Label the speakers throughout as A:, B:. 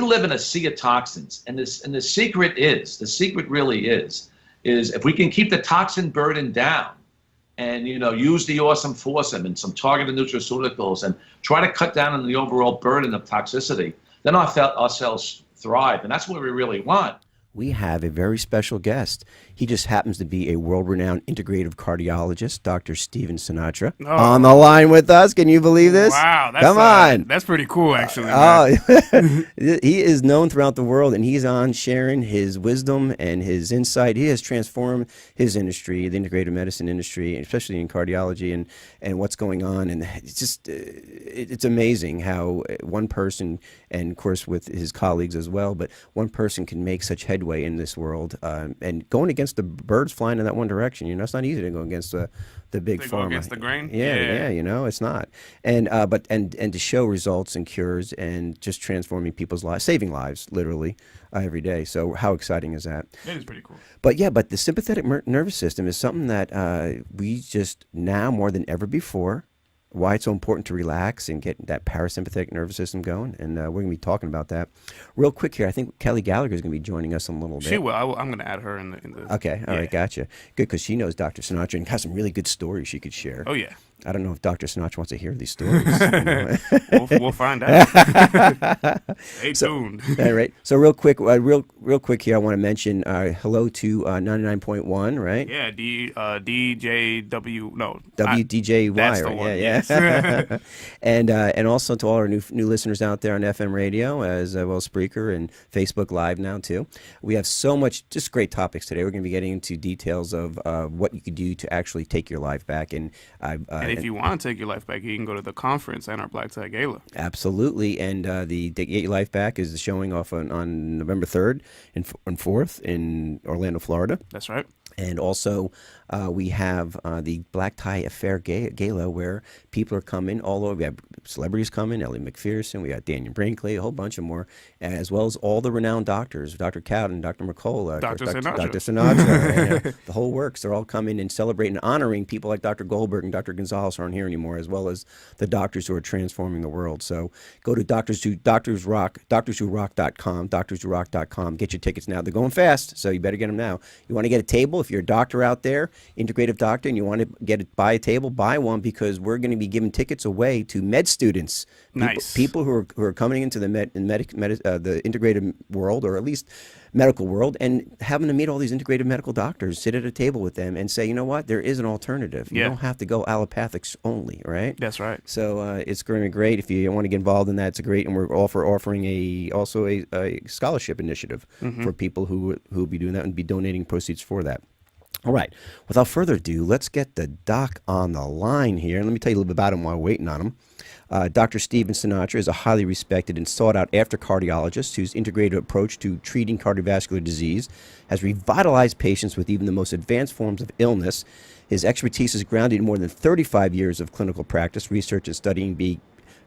A: live in a sea of toxins, and the secret really is if we can keep the toxin burden down, and use the Awesome Foursome and some targeted nutraceuticals, and try to cut down on the overall burden of toxicity, then our cells thrive, and that's what we really want.
B: We have a very special guest. He just happens to be a world-renowned integrative cardiologist, Dr. Steven Sinatra, on the line with us. Can you believe this?
C: Wow.
B: Come on.
C: That's pretty cool, actually.
B: He is known throughout the world, and he's on sharing his wisdom and his insight. He has transformed his industry, the integrative medicine industry, especially in cardiology and what's going on. And it's just, it's amazing how one person, and of course with his colleagues as well, but one person can make such headway in this world, and going against the birds flying in that one direction. It's not easy to go against the big pharma.
C: Go against the grain.
B: Yeah, it's not. And and to show results and cures and just transforming people's lives, saving lives literally every day. So how exciting is that?
C: It is pretty cool.
B: But the sympathetic nervous system is something that we just now more than ever before. Why it's so important to relax and get that parasympathetic nervous system going, and we're going to be talking about that real quick here. I think Kelly Gallagher is going to be joining us in a little bit.
C: She will. I'm going to add her in the.
B: Okay, all right, gotcha. Good, because she knows Dr. Sinatra and has some really good stories she could share.
C: Oh yeah.
B: I don't know if Dr. Sinatra wants to hear these stories.
C: We'll find out. Stay tuned.
B: All right. So real quick here, I want to mention hello to 99.1, right?
C: Yeah, DJW. No,
B: WDJY.
C: That's the one.
B: Yeah.
C: Yes.
B: and also to all our new listeners out there on FM radio, as well as Spreaker and Facebook Live now too. We have so much just great topics today. We're going to be getting into details of what you could do to actually take your life back, and
C: if you want to take your life back, you can go to the conference and our Black Tie Gala.
B: Absolutely. And the Get Your Life Back is showing off on November 3rd and 4th in Orlando, Florida.
C: That's right.
B: And also, we have the Black Tie Affair Gala, where people are coming all over. We have celebrities coming, Ellie McPherson, we got Daniel Brinkley, a whole bunch of more, as well as all the renowned doctors, Dr. Cowden, Dr. McCullough,
C: Dr. Sinatra.
B: Dr. Sinatra, and, the whole works. They're all coming and celebrating and honoring people like Dr. Goldberg and Dr. Gonzalez, who aren't here anymore, as well as the doctors who are transforming the world. So go to doctorswhorock.com, get your tickets now. They're going fast, so you better get them now. You want to get a table? If you're a doctor out there, integrative doctor, and you want to buy a table, buy one, because we're going to be giving tickets away to med students. People who are coming into the the integrative world, or at least medical world, and having to meet all these integrative medical doctors, sit at a table with them and say, you know what, there is an alternative. You don't have to go allopathics only, right?
C: That's right.
B: So it's going to be great. If you want to get involved in that, it's great. And we're offering a scholarship initiative for people who will be doing that and be donating proceeds for that. All right. Without further ado, let's get the doc on the line here. And let me tell you a little bit about him while we're waiting on him. Dr. Steven Sinatra is a highly respected and sought-out-after cardiologist whose integrative approach to treating cardiovascular disease has revitalized patients with even the most advanced forms of illness. His expertise is grounded in more than 35 years of clinical practice, research and studying,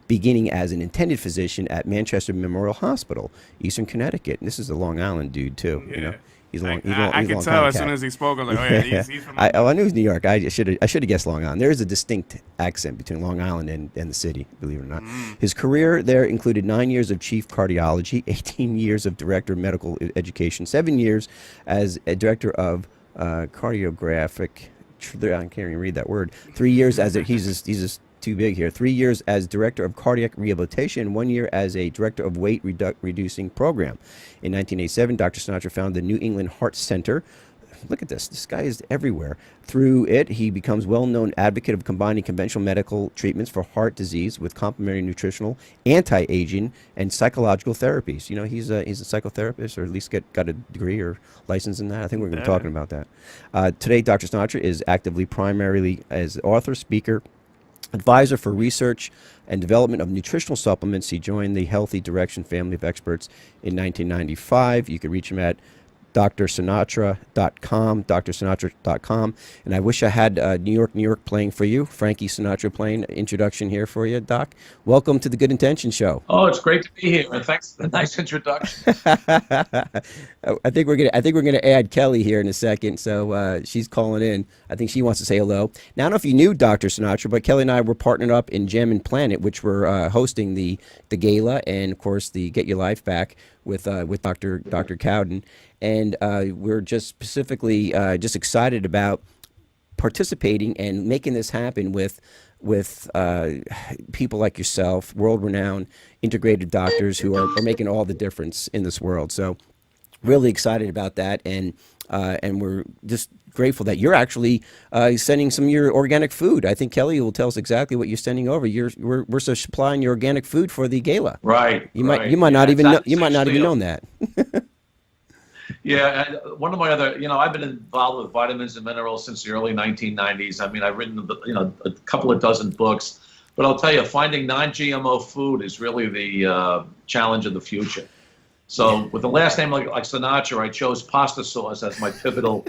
B: beginning as an intended physician at Manchester Memorial Hospital, Eastern Connecticut. And this is a Long Island dude, too.
C: Yeah.
B: You know? I
C: could tell as soon as he spoke. I was like, oh yeah, he's from.
B: I knew it was New York. I should have guessed Long Island. There is a distinct accent between Long Island and the city, believe it or not. His career there included 9 years of chief cardiology, 18 years of director of medical education, 7 years as a director of cardiographic. I can't even read that word. 3 years as he's just too big here. 3 years as director of cardiac rehabilitation, 1 year as a director of weight reducing program. In 1987, Dr. Sinatra founded the New England Heart Center. Look at this. This guy is everywhere. Through it, he becomes well-known advocate of combining conventional medical treatments for heart disease with complementary nutritional, anti-aging, and psychological therapies. You know, he's a psychotherapist, or at least got a degree or license in that. I think we're going to be talking about that. Today, Dr. Sinatra is actively primarily as author, speaker, advisor for research and development of nutritional supplements. He joined the Healthy Direction family of experts in 1995. You can reach him at drsinatra.com, drsinatra.com. And I wish I had New York, New York playing for you. Frankie Sinatra playing introduction here for you, Doc. Welcome to the Good Intention Show.
A: Oh, it's great to be here, and thanks for the nice introduction.
B: I think we're gonna add Kelly here in a second. So she's calling in. I think she wants to say hello. Now I don't know if you knew Dr. Sinatra, but Kelly and I were partnered up in Gem and Planet, which were hosting the Gala and of course the Get Your Life Back with Dr. Cowden. And we're just specifically just excited about participating and making this happen with people like yourself, world-renowned integrated doctors who are making all the difference in this world. So really excited about that, and we're just grateful that you're actually sending some of your organic food. I think Kelly will tell us exactly what you're sending over. We're supplying your organic food for the Gala.
A: Right.
B: You might not even known that.
A: Yeah, one of my other, I've been involved with vitamins and minerals since the early 1990s. I mean, I've written, a couple of dozen books, but I'll tell you, finding non-GMO food is really the challenge of the future. So with the last name like Sinatra, I chose pasta sauce as my pivotal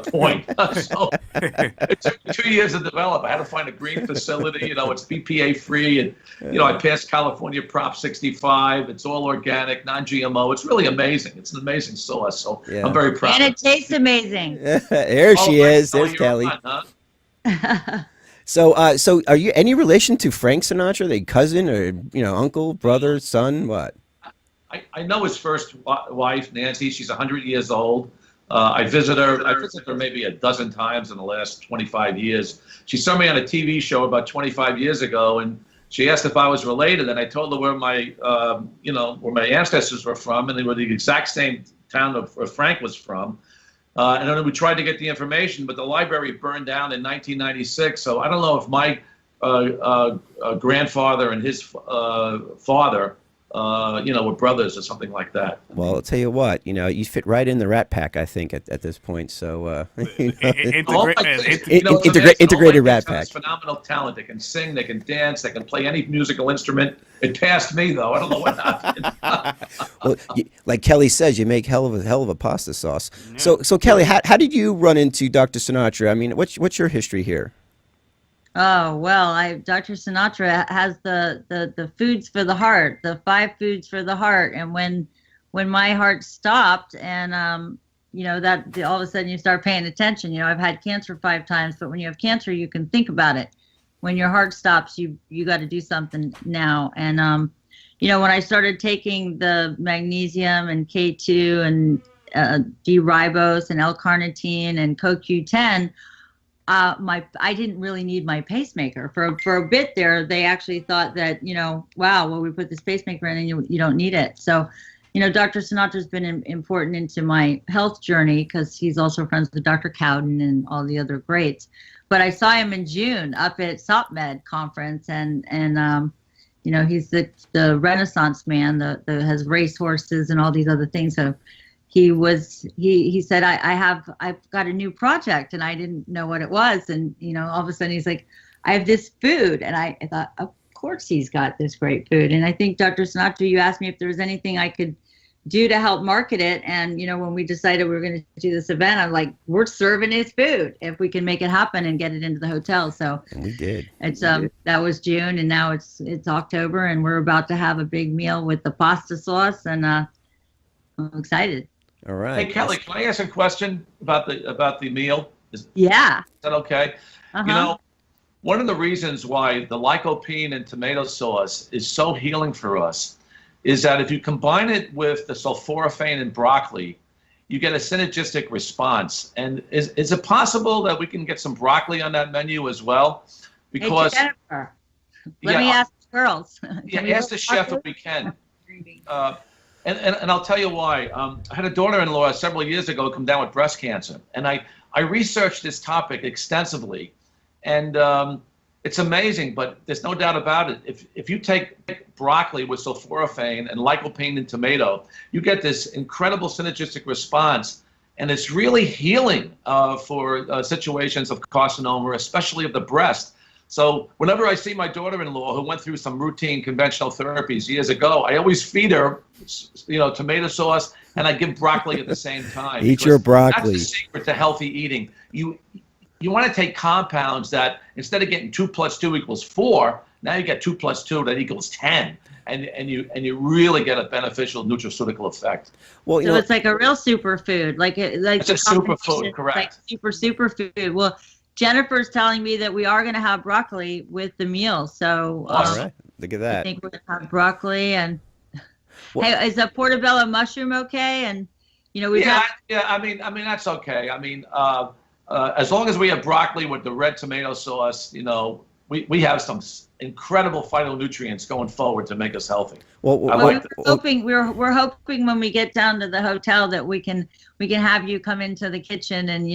A: point. So it took 2 years to develop. I had to find a green facility. It's BPA free, and I passed California Prop 65. It's all organic, non-GMO. It's really amazing. It's an amazing sauce. So I'm very proud.
D: And it tastes amazing.
B: There she is. There's Kelly.
A: On, huh?
B: So are you any relation to Frank Sinatra? Are they cousin or uncle, brother, son, what?
A: I know his first wife, Nancy. She's 100 years old. I visited her maybe a dozen times in the last 25 years. She saw me on a TV show about 25 years ago, and she asked if I was related. And I told her where my, where my ancestors were from, and they were the exact same town where Frank was from. And then we tried to get the information, but the library burned down in 1996. So I don't know if my grandfather and his father were brothers or something like that.
B: Well, I'll tell you what, you fit right in the Rat Pack, I think, at this point. So, integrated Rat Pack.
A: Phenomenal talent. They can sing, they can dance, they can play any musical instrument. It passed me, though. I don't know what happened.
B: Well, like Kelly says, you make hell of a pasta sauce. Yeah. So Kelly, how did you run into Dr. Sinatra? I mean, what's your history here?
D: Oh, well, Dr. Sinatra has the foods for the heart, the 5 foods for the heart. And when my heart stopped and, that all of a sudden you start paying attention. I've had cancer 5 times, but when you have cancer, you can think about it. When your heart stops, you got to do something now. And, when I started taking the magnesium and K2 and D-ribose and L-carnitine and CoQ10, I didn't really need my pacemaker for a bit there. They actually thought that, wow, well, we put this pacemaker in and you don't need it. So, Dr. Sinatra's been important into my health journey because he's also friends with Dr. Cowden and all the other greats. But I saw him in June up at SopMed conference, and he's the Renaissance man that has race horses and all these other things. So he said, I've got a new project, and I didn't know what it was. And, all of a sudden he's like, I have this food. And I thought, of course he's got this great food. And I think, Dr. Sinatra, you asked me if there was anything I could do to help market it. And, when we decided we were going to do this event, I'm like, we're serving his food if we can make it happen and get it into the hotel. So
B: and we did.
D: It's that was June, and now it's October, and we're about to have a big meal with the pasta sauce, and I'm excited.
B: All right.
A: Hey, Kelly, can I ask a question about the meal? Is
D: that
A: okay?
D: Uh-huh.
A: One of the reasons why the lycopene in tomato sauce is so healing for us is that if you combine it with the sulforaphane in broccoli, you get a synergistic response. And is it possible that we can get some broccoli on that menu as well? Because
D: hey, Jennifer, let me ask the girls.
A: Ask the chef if we can. And I'll tell you why. I had a daughter-in-law several years ago come down with breast cancer, and I researched this topic extensively, and it's amazing. But there's no doubt about it. If you take broccoli with sulforaphane and lycopene in tomato, you get this incredible synergistic response, and it's really healing for situations of carcinoma, especially of the breast. So whenever I see my daughter-in-law who went through some routine conventional therapies years ago, I always feed her, tomato sauce, and I give broccoli at the same time.
B: Eat your broccoli.
A: That's the secret to healthy eating. You want to take compounds that instead of getting 2 + 2 = 4, now you get 2 + 2 that equals 10. And you really get a beneficial nutraceutical effect.
B: Well,
D: so it's like a real superfood,
A: it's a superfood, correct?
D: Like superfood. Well, Jennifer's telling me that we are going to have broccoli with the meal. So
B: all right, look at that.
D: I think we're going to have broccoli and.
B: Well,
D: hey, is a portobello mushroom okay? And we
A: I mean that's okay. I mean, as long as we have broccoli with the red tomato sauce, we have some incredible phytonutrients going forward to make us healthy.
D: We're hoping when we get down to the hotel that we can have you come into the kitchen and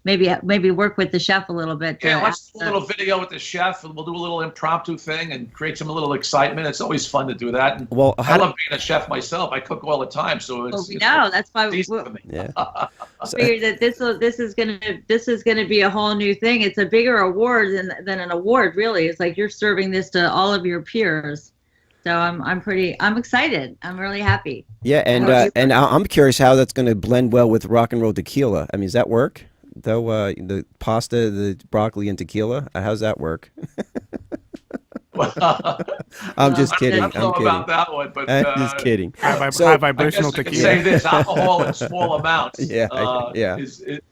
D: maybe work with the chef a little bit.
A: Yeah, let's do a little video with the chef, and we'll do a little impromptu thing and create a little excitement. It's always fun to do that. And I love being a chef myself. I cook all the time, so it's.
D: That's why
A: for me.
B: Yeah.
D: I figured that this is gonna be a whole new thing. It's a bigger award than an award, really. It's like you're serving this to all of your peers. So I'm excited. I'm really happy.
B: Yeah, and I'm curious how that's going to blend well with rock and roll tequila. I mean, does that work? Though the pasta, the broccoli, and tequila, how's that work? I'm just kidding.
A: I don't know about that one, but
B: I'm just kidding.
C: High vibrational tequila.
A: Say this: alcohol in small amounts, is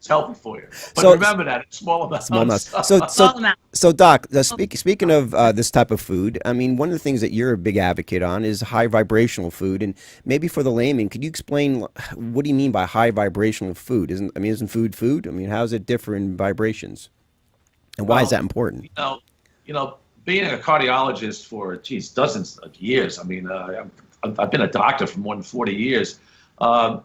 A: healthy for you. But remember that it's small amounts.
B: Small amounts. So, Doc, speaking of this type of food, I mean, one of the things that you're a big advocate on is high vibrational food, and maybe for the layman, could you explain what do you mean by high vibrational food? Isn't food food? I mean, how does it differ in vibrations, and why is that important?
A: Being a cardiologist for dozens of years, I mean, I've been a doctor for more than 40 years.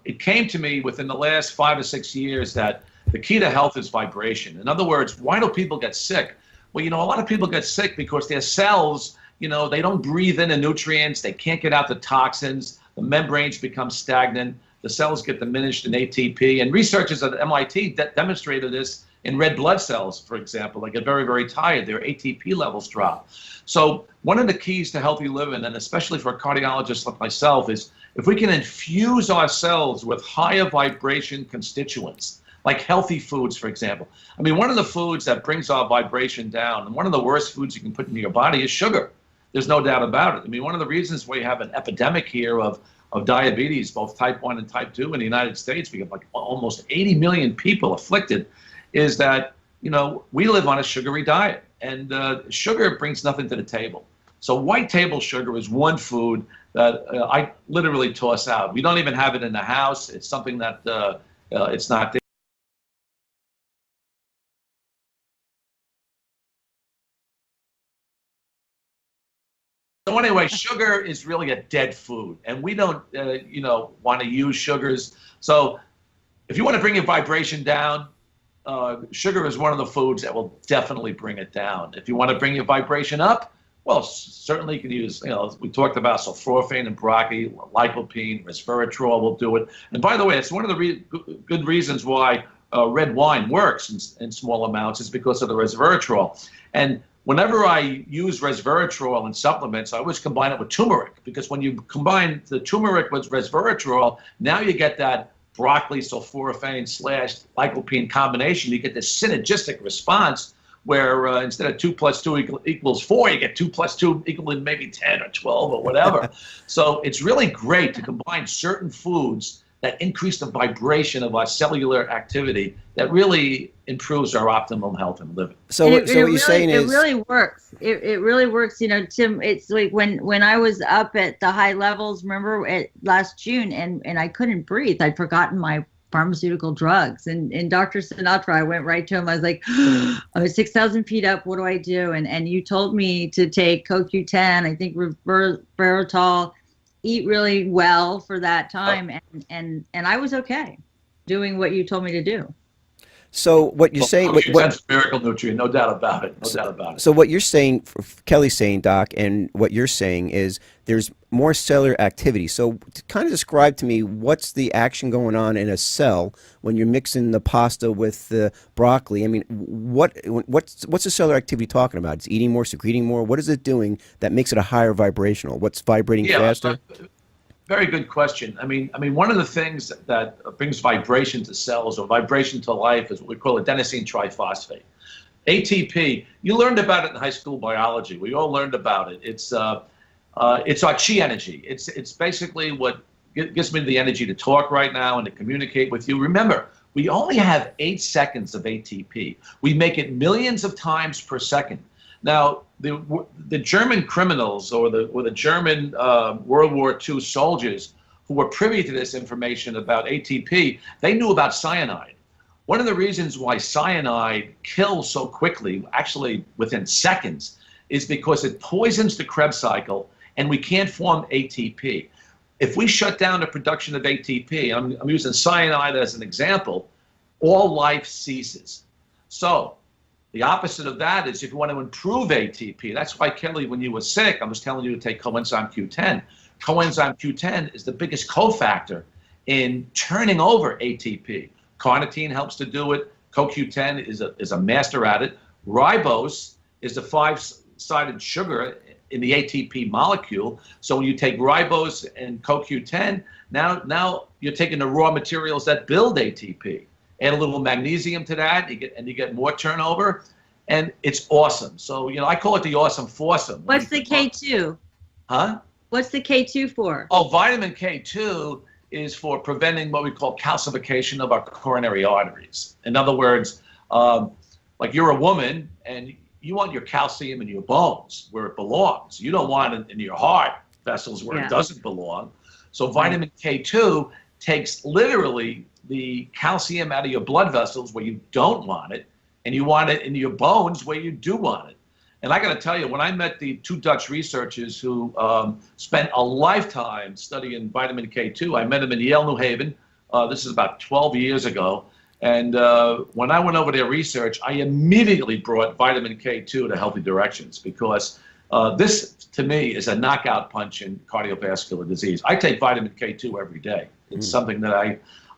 A: It came to me within the last 5 or 6 years that the key to health is vibration. In other words, why do people get sick? Well, a lot of people get sick because their cells, they don't breathe in the nutrients, they can't get out the toxins, the membranes become stagnant, the cells get diminished in ATP, and researchers at MIT demonstrated this in red blood cells, for example. They get very, very tired. Their ATP levels drop. So one of the keys to healthy living, and especially for a cardiologist like myself, is if we can infuse our cells with higher vibration constituents, like healthy foods, for example. I mean, one of the foods that brings our vibration down, and one of the worst foods you can put into your body is sugar. There's no doubt about it. I mean, one of the reasons we have an epidemic here of diabetes, both type 1 and type 2 in the United States, we have like almost 80 million people afflicted, is that, we live on a sugary diet, and sugar brings nothing to the table. So white table sugar is one food that I literally toss out. We don't even have it in the house. It's something that it's not there. So anyway, sugar is really a dead food, and we don't, want to use sugars. So if you want to bring your vibration down, sugar is one of the foods that will definitely bring it down. If you want to bring your vibration up, well, certainly you can use, we talked about sulforaphane and broccoli, lycopene, resveratrol will do it. And by the way, it's one of the good reasons why red wine works in small amounts is because of the resveratrol. And whenever I use resveratrol in supplements, I always combine it with turmeric, because when you combine the turmeric with resveratrol, now you get that broccoli, sulforaphane / lycopene combination. You get this synergistic response where instead of 2 + 2 = 4, you get 2 + 2 equaling maybe 10 or 12 or whatever. So it's really great to combine certain foods that increase the vibration of our cellular activity that really improves our optimum health and living.
B: So what you're saying is...
D: It really works. It really works. Tim, it's like when I was up at the high levels, remember, last June, and I couldn't breathe. I'd forgotten my pharmaceutical drugs. And Dr. Sinatra, I went right to him. I was like, I was 6,000 feet up. What do I do? And you told me to take CoQ10, I think resveratrol, eat really well for that time, and I was okay doing what you told me to do.
B: So what you're saying,
A: that's a miracle nutrient, no doubt about it. No doubt about it.
B: So what you're saying, Kelly's saying, Doc, and what you're saying is there's more cellular activity. So to kind of describe to me what's the action going on in a cell when you're mixing the pasta with the broccoli. I mean, what's the cellular activity talking about? It's eating more, secreting more. What is it doing that makes it a higher vibrational? What's vibrating faster?
A: Very good question. I mean, one of the things that brings vibration to cells or vibration to life is what we call adenosine triphosphate. ATP, you learned about it in high school biology. We all learned about it. It's our chi energy. It's basically what gives me the energy to talk right now and to communicate with you. Remember, we only have 8 seconds of ATP. We make it millions of times per second. Now, the German criminals or the German World War II soldiers who were privy to this information about ATP, they knew about cyanide. One of the reasons why cyanide kills so quickly, actually within seconds, is because it poisons the Krebs cycle and we can't form ATP. If we shut down the production of ATP, I'm using cyanide as an example, all life ceases. So the opposite of that is if you want to improve ATP. That's why, Kelly, when you were sick, I was telling you to take coenzyme Q10. Coenzyme Q10 is the biggest cofactor in turning over ATP. Carnitine helps to do it. CoQ10 is a master at it. Ribose is the 5-sided sugar in the ATP molecule. So when you take ribose and CoQ10, now you're taking the raw materials that build ATP. Add a little magnesium to that, you get more turnover, and it's awesome. So, I call it the Awesome Foursome.
D: What's the K2?
A: Huh?
D: What's the K2 for?
A: Oh, vitamin K2 is for preventing what we call calcification of our coronary arteries. In other words, like you're a woman and you want your calcium in your bones where it belongs. You don't want it in your heart vessels where it doesn't belong. So vitamin K2 takes literally the calcium out of your blood vessels where you don't want it, and you want it in your bones where you do want it. And I got to tell you, when I met the 2 Dutch researchers who spent a lifetime studying vitamin K2, I met them in Yale, New Haven. This is about 12 years ago. And when I went over their research, I immediately brought vitamin K2 to Healthy Directions because this, to me, is a knockout punch in cardiovascular disease. I take vitamin K2 every day. It's something that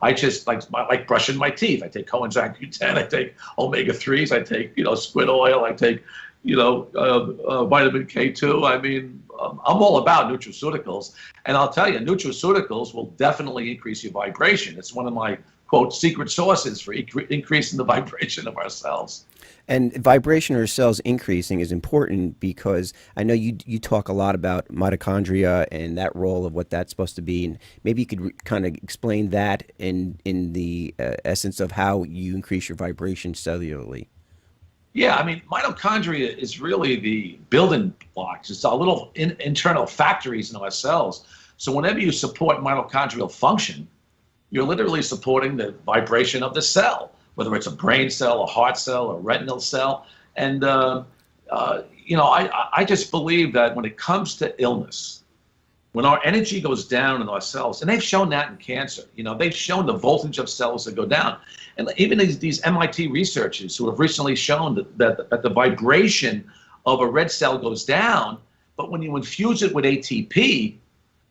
A: I just like brushing my teeth. I take coenzyme Q10. I take omega-3s. I take squid oil. I take vitamin K2. I mean, I'm all about nutraceuticals, and I'll tell you, nutraceuticals will definitely increase your vibration. It's one of my quote secret sources for increasing the vibration of our cells.
B: And vibration of cells increasing is important because I know you talk a lot about mitochondria and that role of what that's supposed to be, and maybe you could kind of explain that in the essence of how you increase your vibration cellularly.
A: Yeah, I mean, mitochondria is really the building blocks. It's our little internal factories in our cells. So whenever you support mitochondrial function, you're literally supporting the vibration of the cell, whether it's a brain cell, a heart cell, a retinal cell. And, I just believe that when it comes to illness, when our energy goes down in our cells, and they've shown that in cancer, they've shown the voltage of cells that go down. And even these MIT researchers who have recently shown that the vibration of a red cell goes down, but when you infuse it with ATP,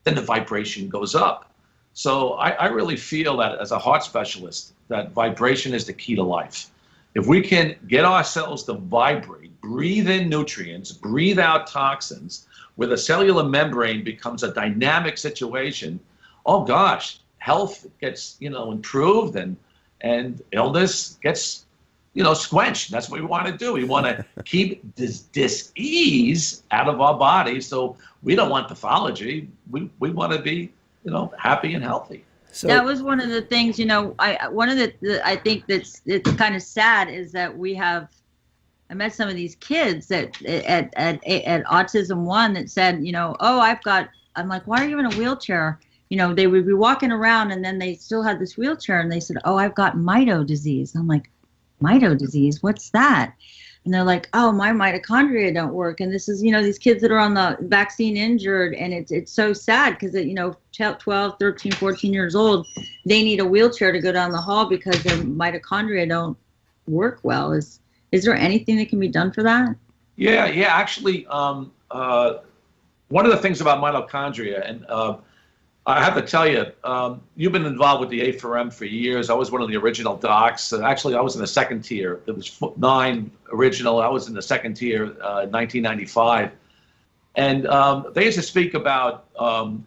A: then the vibration goes up. So I really feel that as a heart specialist, that vibration is the key to life. If we can get our cells to vibrate, breathe in nutrients, breathe out toxins, where the cellular membrane becomes a dynamic situation, oh gosh, health gets, improved and illness gets, squenched. That's what we want to do. We want to keep this dis-ease out of our body. So we don't want pathology. We want to be, happy and healthy.
D: So that was one of the things, I think it's kind of sad is that I met some of these kids that at Autism One that said, I'm like, why are you in a wheelchair? They would be walking around and then they still had this wheelchair and they said, oh, I've got mito disease. I'm like, mito disease? What's that? And they're like, oh, my mitochondria don't work. And this is, these kids that are on the vaccine injured. And it's so sad because, 12, 13, 14 years old, they need a wheelchair to go down the hall because their mitochondria work well. Is there anything that can be done for that?
A: Yeah. Actually, one of the things about mitochondria, and I have to tell you, you've been involved with the A4M for years. I was one of the original docs. Actually, I was in the second tier. There was 9 original. I was in the second tier, 1995. And they used to speak about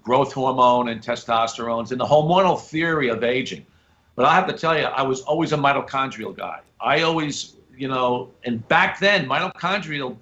A: growth hormone and testosterone and the hormonal theory of aging. But I have to tell you, I was always a mitochondrial guy. I always, and back then, mitochondrial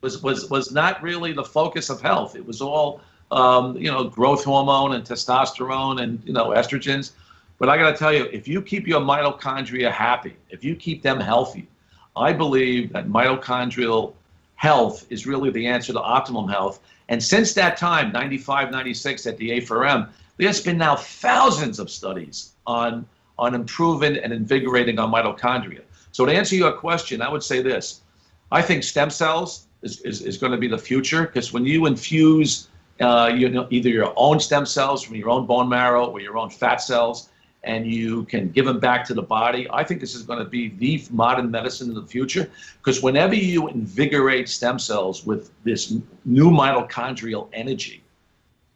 A: was not really the focus of health. It was all, growth hormone and testosterone and, estrogens. But I got to tell you, if you keep your mitochondria happy, if you keep them healthy, I believe that mitochondrial health is really the answer to optimum health. And since that time, 95, 96 at the A4M, there's been now thousands of studies on improving and invigorating our mitochondria. So to answer your question, I would say this. I think stem cells is going to be the future, because when you infuse either your own stem cells from your own bone marrow or your own fat cells, and you can give them back to the body, I think this is going to be the modern medicine of the future, because whenever you invigorate stem cells with this new mitochondrial energy,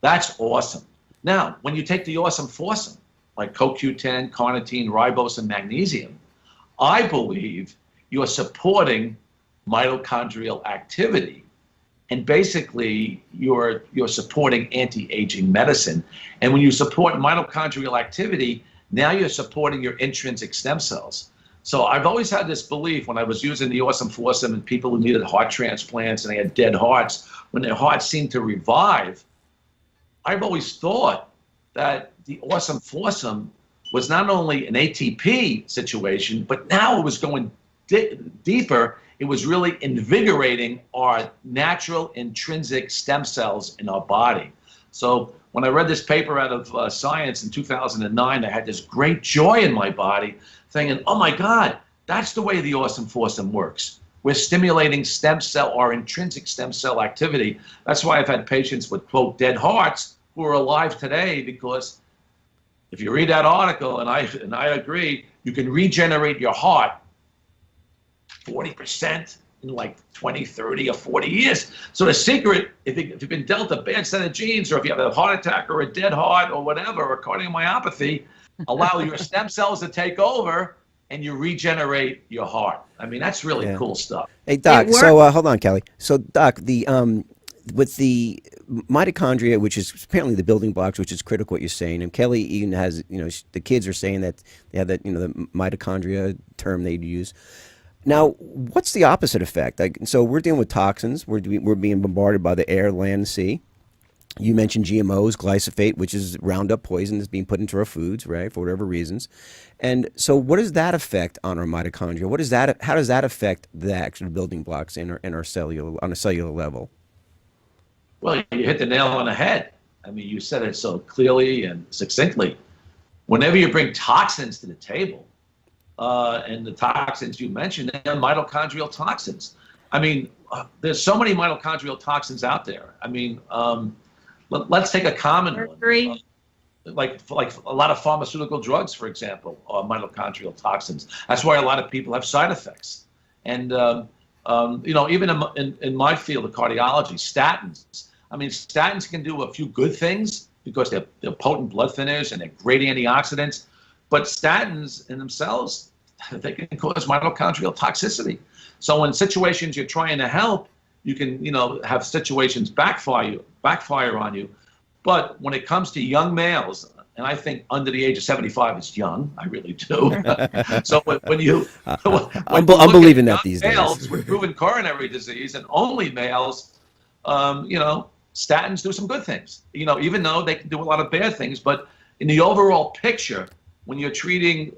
A: that's awesome. Now, when you take the Awesome Foursome, like CoQ10, carnitine, ribose, and magnesium, I believe you're supporting mitochondrial activity. And basically, you're supporting anti-aging medicine. And when you support mitochondrial activity, now you're supporting your intrinsic stem cells. So I've always had this belief when I was using the Awesome Foursome and people who needed heart transplants and they had dead hearts, when their hearts seemed to revive, I've always thought that the Awesome Foursome was not only an ATP situation, but now it was going deeper. It was really invigorating our natural intrinsic stem cells in our body. So when I read this paper out of Science in 2009, I had this great joy in my body thinking, oh my God, that's the way the Awesome Foursome works. We're stimulating stem cell or intrinsic stem cell activity. That's why I've had patients with, quote, dead hearts who are alive today, because if you read that article, and I agree, you can regenerate your heart 40% in like 20, 30, or 40 years. So the secret, if you've been dealt a bad set of genes, or if you have a heart attack or a dead heart or whatever, or cardiomyopathy, allow your stem cells to take over and you regenerate your heart. I mean, that's really cool stuff.
B: Hey, Doc, so hold on, Kelly. So, Doc, with the mitochondria, which is apparently the building blocks, which is critical what you're saying, and Kelly even has, the kids are saying that they have that, the mitochondria term they use. Now, what's the opposite effect? So we're dealing with toxins. We're being bombarded by the air, land, and sea. You mentioned GMOs, glyphosate, which is Roundup poison that's being put into our foods, right, for whatever reasons. And so what does that affect on our mitochondria? How does that affect the actual building blocks in our cellular, on a cellular level?
A: Well, you hit the nail on the head. I mean, you said it so clearly and succinctly. Whenever you bring toxins to the table, and the toxins you mentioned, they're mitochondrial toxins. I mean, there's so many mitochondrial toxins out there. I mean, let's take a common one. Like a lot of pharmaceutical drugs, for example, are mitochondrial toxins. That's why a lot of people have side effects. And, even in my field of cardiology, statins. I mean, statins can do a few good things because they're potent blood thinners and they're great antioxidants. But statins in themselves, they can cause mitochondrial toxicity. So in situations you're trying to help, you can, have situations backfire on you. But when it comes to young males, and I think under the age of 75 is young, I really do. So when you
B: I'm believing that these
A: males
B: days.
A: with proven coronary disease and only males, statins do some good things. Even though they can do a lot of bad things, but in the overall picture, when you're treating,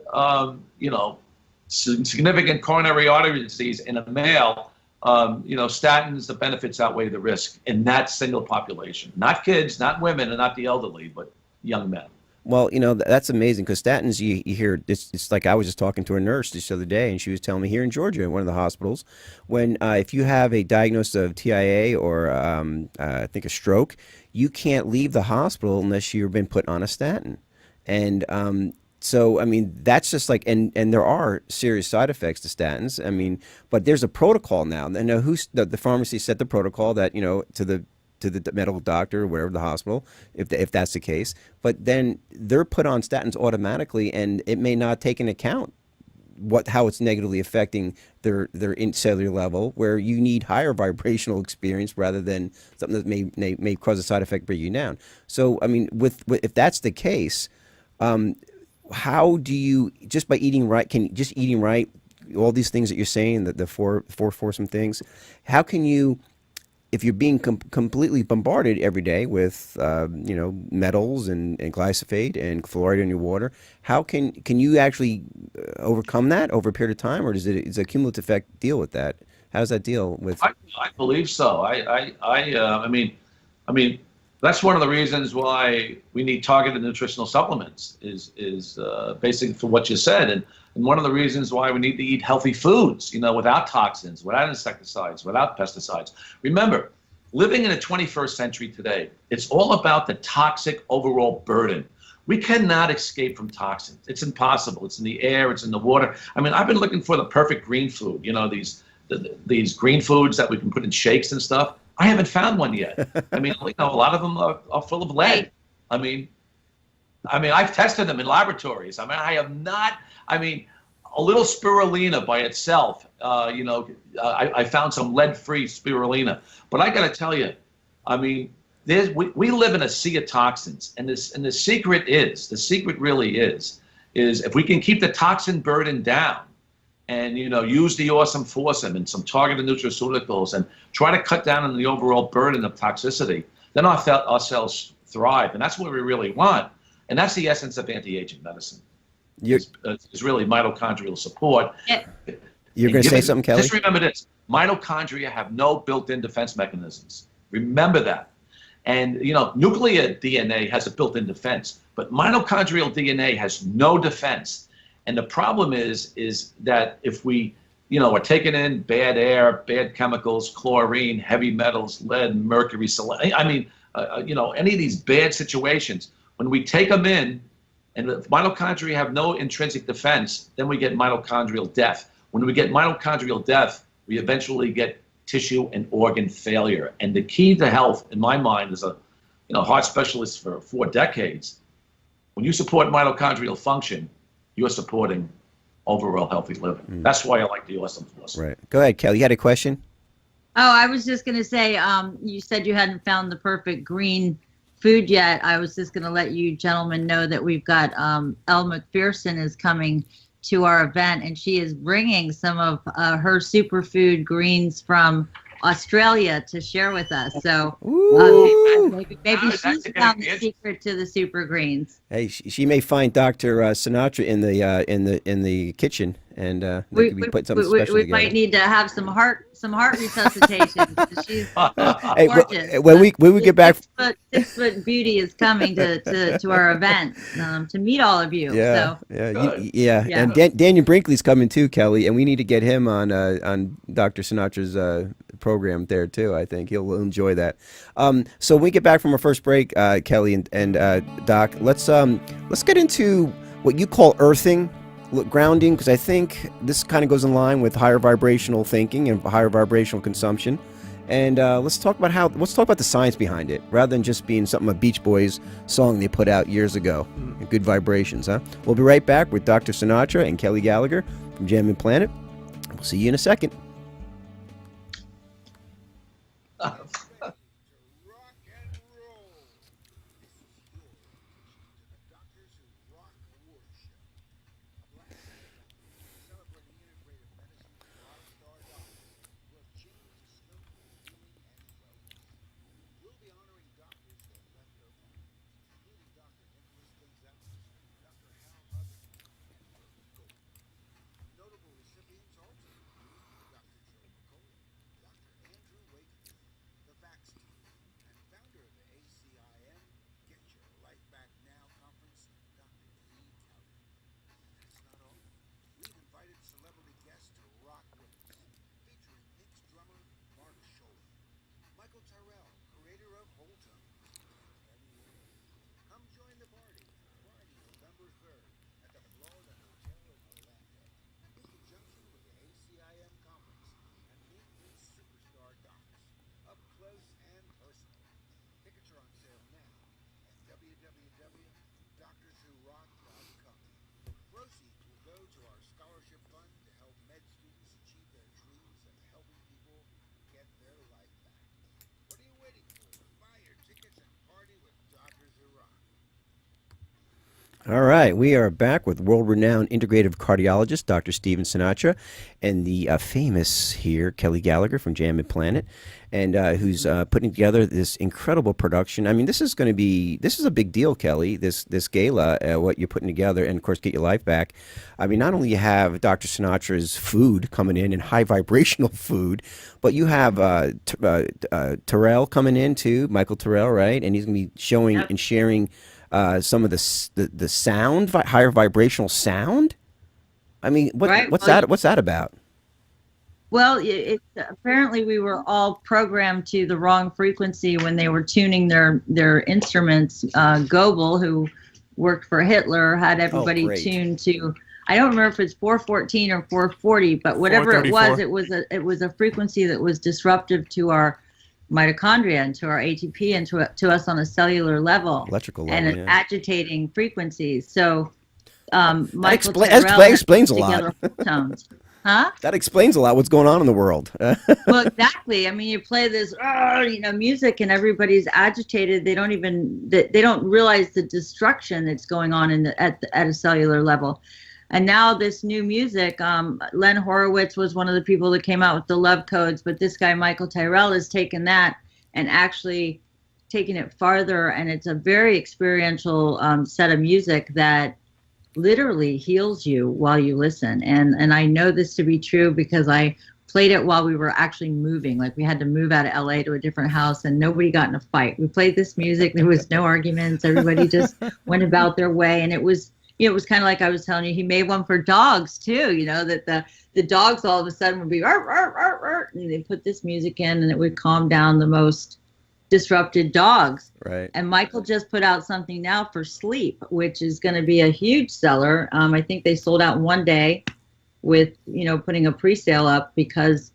A: significant coronary artery disease in a male, statins, the benefits outweigh the risk in that single population. Not kids, not women, and not the elderly, but young men.
B: Well, that's amazing, because statins, you hear, it's like I was just talking to a nurse this other day, and she was telling me here in Georgia, in one of the hospitals, when if you have a diagnosis of TIA or I think a stroke, you can't leave the hospital unless you've been put on a statin. And So, I mean, that's just like, and there are serious side effects to statins. I mean, but there's a protocol now. And now the pharmacy set the protocol that, to the medical doctor or whatever, the hospital, if that's the case. But then they're put on statins automatically, and it may not take into account how it's negatively affecting their in cellular level, where you need higher vibrational experience rather than something that may cause a side effect, bring you down. So, I mean, if that's the case, how do you, just by eating right, eating right, all these things that you're saying, that the four foursome things, how can you, if you're being completely bombarded every day with metals and glyphosate and fluoride in your water, how can you actually overcome that over a period of time, or is a cumulative effect deal with that? How does that deal with?
A: I believe so. I mean, that's one of the reasons why we need targeted nutritional supplements. Is basically for what you said, and one of the reasons why we need to eat healthy foods, without toxins, without insecticides, without pesticides. Remember, living in the 21st century today, it's all about the toxic overall burden. We cannot escape from toxins. It's impossible. It's in the air. It's in the water. I mean, I've been looking for the perfect green food. These green foods that we can put in shakes and stuff. I haven't found one yet. I mean, a lot of them are full of lead. I mean, I've tested them in laboratories. I have not. I mean, a little spirulina by itself. I found some lead-free spirulina. But I got to tell you, I mean, we live in a sea of toxins, and the secret really is if we can keep the toxin burden down, and use the Awesome Foursome and some targeted nutraceuticals and try to cut down on the overall burden of toxicity, then our cells thrive, and that's what we really want. And that's the essence of anti-aging medicine. It's really mitochondrial support.
D: Yeah.
B: You're going to say something, Kelly?
A: Just remember this: mitochondria have no built-in defense mechanisms. Remember that. And nuclear DNA has a built-in defense, but mitochondrial DNA has no defense. And the problem is that if we, are taking in bad air, bad chemicals, chlorine, heavy metals, lead, mercury, any of these bad situations, when we take them in, and the mitochondria have no intrinsic defense, then we get mitochondrial death. When we get mitochondrial death, we eventually get tissue and organ failure. And the key to health, in my mind, as a heart specialist for 4 decades, when you support mitochondrial function, you're supporting overall healthy living. That's why I like the Awesome Foursome.
B: Right. Go ahead, Kelly. You had a question?
D: Oh, I was just going to say, you said you hadn't found the perfect green food yet. I was just going to let you gentlemen know that we've got Elle McPherson is coming to our event, and she is bringing some of her superfood greens from Australia to share with us. So maybe she's found the secret to the super greens.
B: Hey, she may find Dr. Sinatra in the kitchen, and we put something special
D: we
B: together.
D: might need to have some heart resuscitation. She's
B: hey,
D: gorgeous.
B: when we get back,
D: 6-foot beauty is coming to our event to meet all of you.
B: Yeah,
D: so.
B: yeah. And Daniel Brinkley's coming too, Kelly, and we need to get him on Dr. Sinatra's program there too. I think he'll enjoy that. So when we get back from our first break, Kelly and Doc, let's get into what you call earthing, grounding, because I think this kind of goes in line with higher vibrational thinking and higher vibrational consumption. And let's talk about the science behind it, rather than just being something a Beach Boys song they put out years ago. Good vibrations, huh? We'll be right back with Dr. Sinatra and Kelly Gallagher from Jammin' Planet. We'll see you in a second. All right, we are back with world-renowned integrative cardiologist Dr. Steven Sinatra and the famous here Kelly Gallagher from Jam and Planet, and who's putting together this incredible production. I mean, this is a big deal, Kelly. This gala, what you're putting together, and of course, Get Your Life Back. I mean, not only you have Dr. Sinatra's food coming in and high vibrational food, but you have Terrell coming in too, Michael Terrell, right? And he's going to be showing and sharing some of the sound, higher vibrational sound. I mean, what's that about?
D: Well, apparently we were all programmed to the wrong frequency when they were tuning their instruments. Goebel, who worked for Hitler, had everybody tuned to, I don't remember if it's 414 or 440, but whatever it was a frequency that was disruptive to our mitochondria and to our ATP and to us on a cellular level,
B: electrical level,
D: and agitating frequencies. So
B: Michael that explains a lot.
D: Tones. Huh?
B: That explains a lot what's going on in the world.
D: Well, exactly. I mean, you play this, music, and everybody's agitated. They don't realize the destruction that's going on at a cellular level. And now this new music, Len Horowitz was one of the people that came out with the love codes, but this guy, Michael Tyrell, has taken that and actually taken it farther. And it's a very experiential set of music that literally heals you while you listen. And I know this to be true because I played it while we were actually moving. Like, we had to move out of LA to a different house and nobody got in a fight. We played this music. There was no arguments. Everybody just went about their way. And it was kind of like I was telling you, he made one for dogs too, that the dogs all of a sudden would be, arr, arr, arr, arr, and they put this music in and it would calm down the most disrupted dogs.
B: Right.
D: And Michael just put out something now for sleep, which is going to be a huge seller. I think they sold out in one day with, putting a pre-sale up because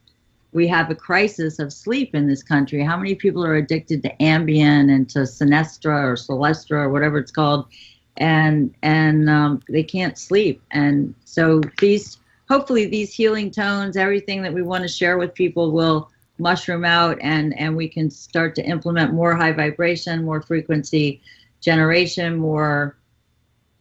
D: we have a crisis of sleep in this country. How many people are addicted to Ambien and to Sinatra or Celestra or whatever it's called? And they can't sleep. And so hopefully these healing tones, everything that we want to share with people will mushroom out, and we can start to implement more high vibration, more frequency generation, more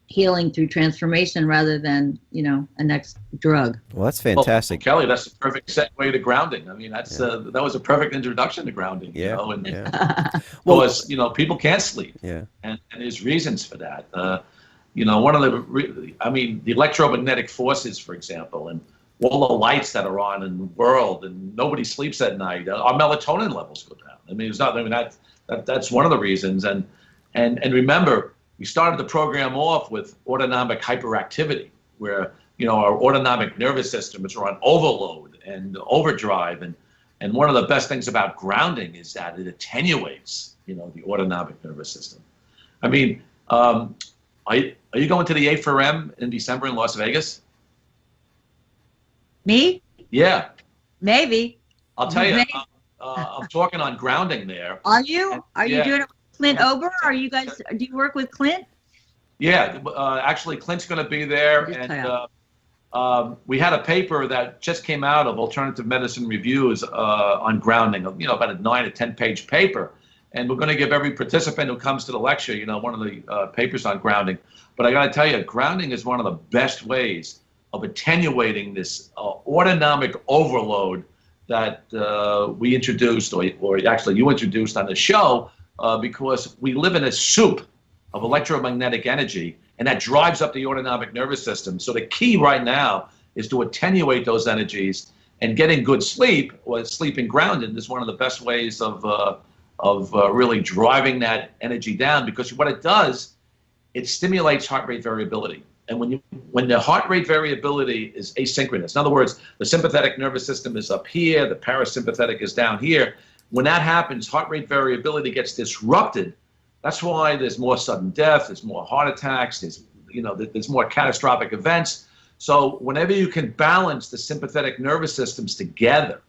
D: healing through transformation rather than, a next drug.
B: Well, that's fantastic.
A: Well, Kelly, that's the perfect segue to grounding. I mean, that was a perfect introduction to grounding. Because, people can't sleep.
B: Yeah.
A: And there's reasons for that. One of the electromagnetic forces, for example, and all the lights that are on in the world, and nobody sleeps at night. Our melatonin levels go down. I mean, that's one of the reasons. And remember, we started the program off with autonomic hyperactivity, where our autonomic nervous system is on overload and overdrive. And one of the best things about grounding is that it attenuates, the autonomic nervous system. I mean, are you going to the A4M in December in Las Vegas?
D: Me?
A: Yeah.
D: Maybe.
A: I'll tell you, I'm talking on grounding there.
D: Are you? Are you doing it with Clint Ober? Are you guys? Do you work with Clint?
A: Yeah, actually, Clint's going to be there, and we had a paper that just came out of Alternative Medicine Reviews on grounding. About a 9 or 10 page paper, and we're going to give every participant who comes to the lecture, one of the papers on grounding. But I got to tell you, grounding is one of the best ways of attenuating this autonomic overload that we introduced, or actually you introduced on the show, because we live in a soup of electromagnetic energy, and that drives up the autonomic nervous system. So the key right now is to attenuate those energies, and getting good sleep, or sleeping grounded, is one of the best ways of really driving that energy down, because what it does, it stimulates heart rate variability. And when the heart rate variability is asynchronous, in other words, the sympathetic nervous system is up here, the parasympathetic is down here. When that happens, heart rate variability gets disrupted. That's why there's more sudden death, there's more heart attacks, there's more catastrophic events. So whenever you can balance the sympathetic nervous systems together,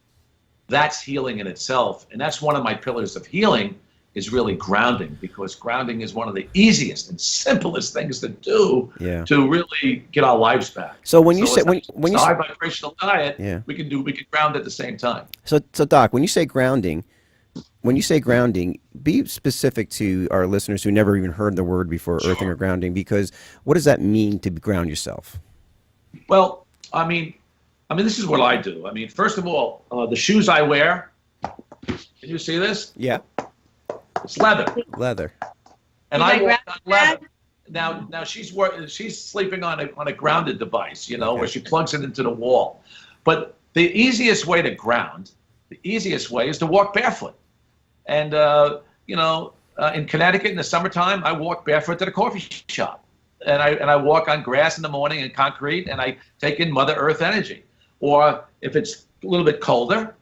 A: that's healing in itself. And that's one of my pillars of healing, is really grounding, because grounding is one of the easiest and simplest things to do to really get our lives back.
B: So when you say when you
A: high vibrational diet,
B: yeah,
A: we can ground at the same time.
B: So Doc, when you say grounding, when you say grounding, be specific to our listeners who never even heard the word before, earthing or grounding, because what does that mean to ground yourself?
A: Well, I mean, this is what I do. I mean, first of all, the shoes I wear, can you see this?
B: Yeah.
A: It's leather.
B: Leather.
A: And I walk on leather. Now she's sleeping on a grounded device, where she plugs it into the wall. But the easiest way to ground, the easiest way is to walk barefoot. And, in Connecticut in the summertime, I walk barefoot to the coffee shop. And I walk on grass in the morning and concrete, and I take in Mother Earth energy. Or if it's a little bit colder,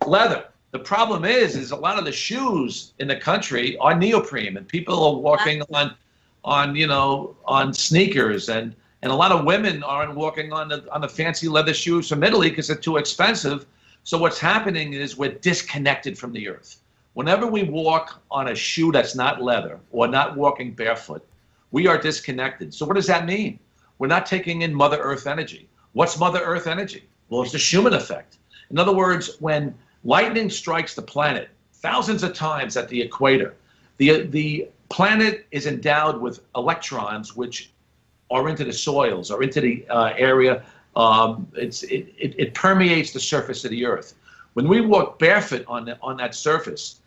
A: leather. The problem is a lot of the shoes in the country are neoprene, and people are walking on sneakers, and a lot of women aren't walking on the fancy leather shoes from Italy because they're too expensive. So what's happening is we're disconnected from the earth. Whenever we walk on a shoe that's not leather or not walking barefoot, we are disconnected. So what does that mean? We're not taking in Mother Earth energy. What's Mother Earth energy? Well, it's the Schumann effect. In other words, when lightning strikes the planet thousands of times at the equator, the planet is endowed with electrons which are into the soils or into the area. It permeates the surface of the earth. When we walk barefoot on that surface,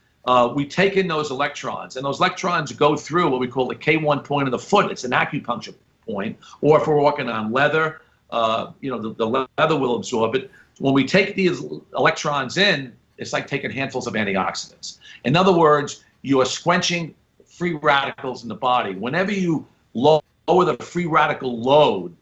A: we take in those electrons, and those electrons go through what we call the K1 point of the foot. It's an acupuncture point. Or if we're walking on leather, the leather will absorb it. When we take these electrons in, it's like taking handfuls of antioxidants. In other words, you are squenching free radicals in the body. Whenever you lower the free radical load,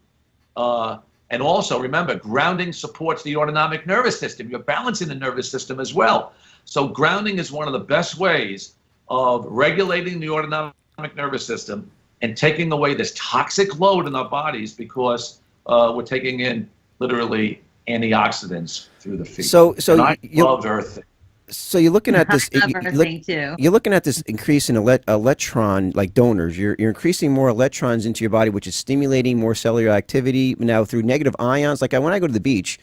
A: and also remember, grounding supports the autonomic nervous system. You're balancing the nervous system as well. So grounding is one of the best ways of regulating the autonomic nervous system and taking away this toxic load in our bodies, because we're taking in literally antioxidants through the feet.
B: So
A: I love earthing.
B: So you're looking at this.
D: You're
B: looking at this increase in electron like donors. You're increasing more electrons into your body, which is stimulating more cellular activity. Now through negative ions, like when I go to the beach,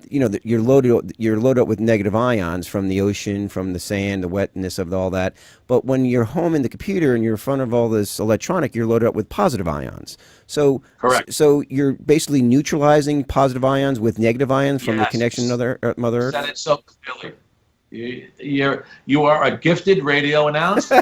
B: you're loaded up with negative ions from the ocean, from the sand, the wetness of all that. But when you're home in the computer and you're in front of all this electronic, you're loaded up with positive ions. So
A: correct.
B: So you're basically neutralizing positive ions with negative ions from the connection to Mother Earth.
A: Said it so clearly. You are a gifted radio announcer.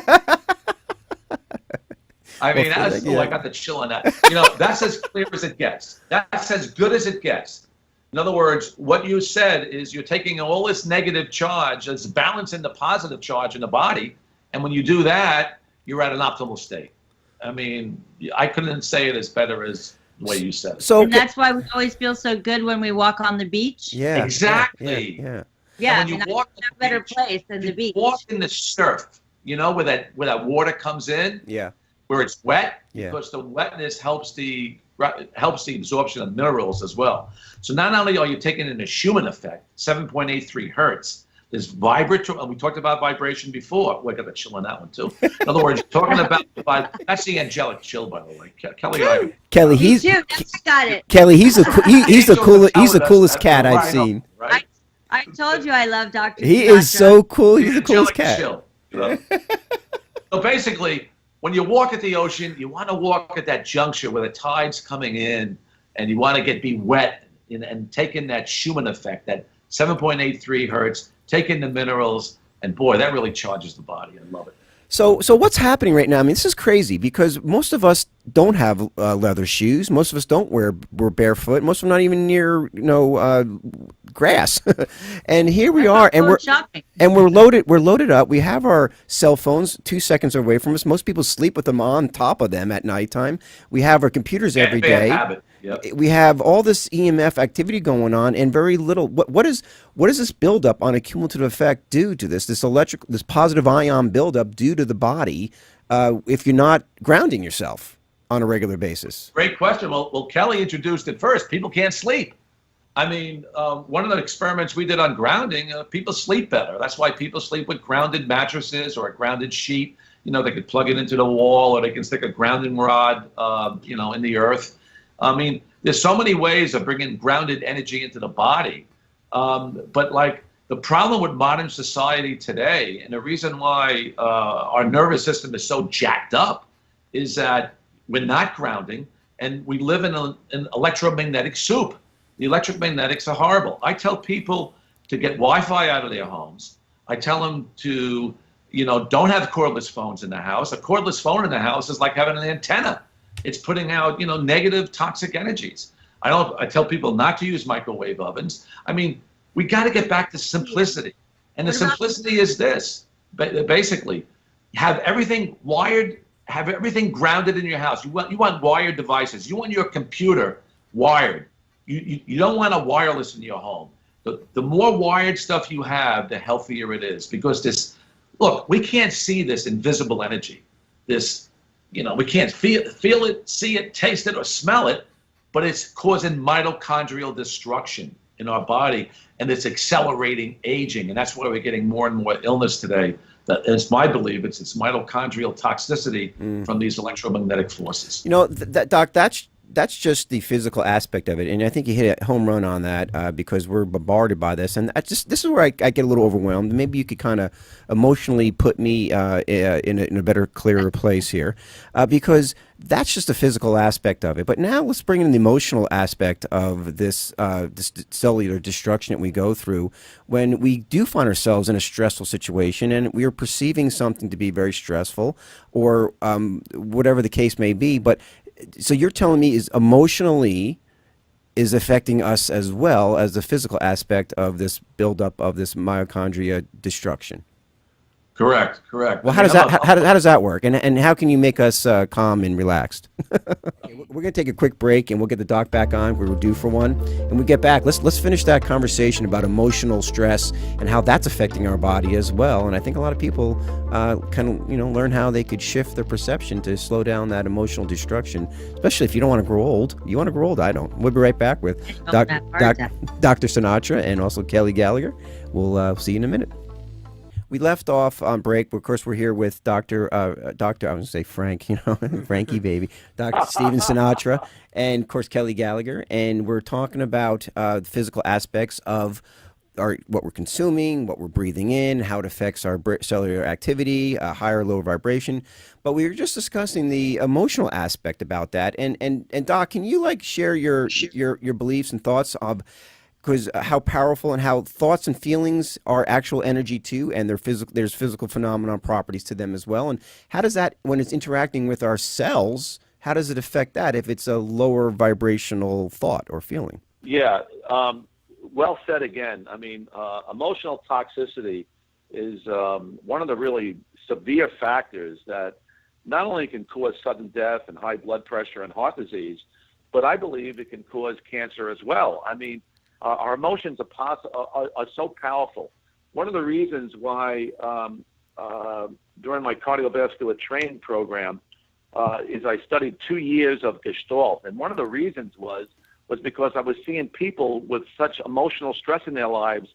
A: I mean, I got the chill on that. That's as clear as it gets. That's as good as it gets. In other words, what you said is you're taking all this negative charge, it's balancing the positive charge in the body, and when you do that, you're at an optimal state. I mean, I couldn't say it as better as the way you said it.
D: So and that's why we always feel so good when we walk on the beach.
B: Yeah,
A: exactly.
D: Yeah,
A: when you walk on
D: a better place than the beach.
A: Walk in the surf, where that water comes in.
B: Yeah. Where
A: it's wet, because the wetness helps the absorption of minerals as well. So not only are you taking in a Schumann effect, 7.83 hertz, there's vibrational. We talked about vibration before. We got the chill on that one too. In other words, talking about that's the angelic chill, by the way.
B: Kelly, he's
D: got it.
B: Kelly, he's the coolest cat I've seen.
A: Right?
D: I told you I love Dr.
B: He
D: Sinatra.
B: is so cool. He's the coolest cat.
A: Chill, So basically, when you walk at the ocean, you want to walk at that juncture where the tide's coming in, and you want to be wet and take in that Schumann effect, that 7.83 hertz, take in the minerals, and boy, that really charges the body. I love it.
B: So what's happening right now? I mean, this is crazy because most of us don't have leather shoes. Most of us don't wear barefoot. Most of them not even near grass. And here we are, and we're loaded. We're loaded up. We have our cell phones 2 seconds away from us. Most people sleep with them on top of them at nighttime. We have our computers every day.
A: Habit. Yep.
B: We have all this EMF activity going on, and very little. What is this buildup on a cumulative effect due to this? This positive ion buildup due to the body if you're not grounding yourself on a regular basis?
A: Great question. Well, Kelly introduced it first. People can't sleep. I mean, one of the experiments we did on grounding, people sleep better. That's why people sleep with grounded mattresses or a grounded sheet. They could plug it into the wall, or they can stick a grounding rod, in the earth. I mean, there's so many ways of bringing grounded energy into the body. But like, The problem with modern society today, and the reason why our nervous system is so jacked up, is that we're not grounding, and we live in an electromagnetic soup. The electromagnetics are horrible. I tell people to get Wi-Fi out of their homes. I tell them to, don't have cordless phones in the house. A cordless phone in the house is like having an antenna. It's putting out, negative toxic energies. I tell people not to use microwave ovens. I mean, we got to get back to simplicity. And the simplicity is this, basically, have everything wired, have everything grounded in your house. You want wired devices. You want your computer wired. You don't want a wireless in your home. The more wired stuff you have, the healthier it is. Because look, we can't see this invisible energy. We can't feel it, see it, taste it, or smell it, but it's causing mitochondrial destruction in our body, and it's accelerating aging. And that's why we're getting more and more illness today. It's my belief, it's mitochondrial toxicity from these electromagnetic forces.
B: Doc, that's just the physical aspect of it, and I think you hit a home run on that because we're bombarded by this, and this is where I get a little overwhelmed. Maybe you could kind of emotionally put me in a better, clearer place here, because that's just the physical aspect of it. But now let's bring in the emotional aspect of this cellular destruction that we go through when we do find ourselves in a stressful situation, and we are perceiving something to be very stressful, or whatever the case may be, but. So you're telling me is emotionally is affecting us as well as the physical aspect of this buildup of this mitochondria destruction.
A: Correct.
B: Well, how does that work, and how can you make us calm and relaxed? Okay, we're going to take a quick break, and we'll get the doc back on. We're due for one, and we get back. Let's finish that conversation about emotional stress and how that's affecting our body as well. And I think a lot of people can learn how they could shift their perception to slow down that emotional destruction, especially if you don't want to grow old. You want to grow old? I don't. We'll be right back with Dr. Sinatra and also Kelly Gallagher. We'll see you in a minute. We left off on break. Of course, we're here with I was going to say Frank, Frankie baby, Dr. Steven Sinatra, and of course, Kelly Gallagher. And we're talking about the physical aspects of what we're consuming, what we're breathing in, how it affects our cellular activity, higher or lower vibration. But we were just discussing the emotional aspect about that. And Doc, can you share your beliefs and thoughts of, because how powerful and how thoughts and feelings are actual energy too, and there's physical phenomenon properties to them as well. And how does that, when it's interacting with our cells, how does it affect that if it's a lower vibrational thought or feeling?
A: Yeah, well said again. I mean, emotional toxicity is one of the really severe factors that not only can cause sudden death and high blood pressure and heart disease, but I believe it can cause cancer as well. I mean, our emotions are so powerful. One of the reasons why during my cardiovascular training program is I studied 2 years of Gestalt. And one of the reasons was because I was seeing people with such emotional stress in their lives,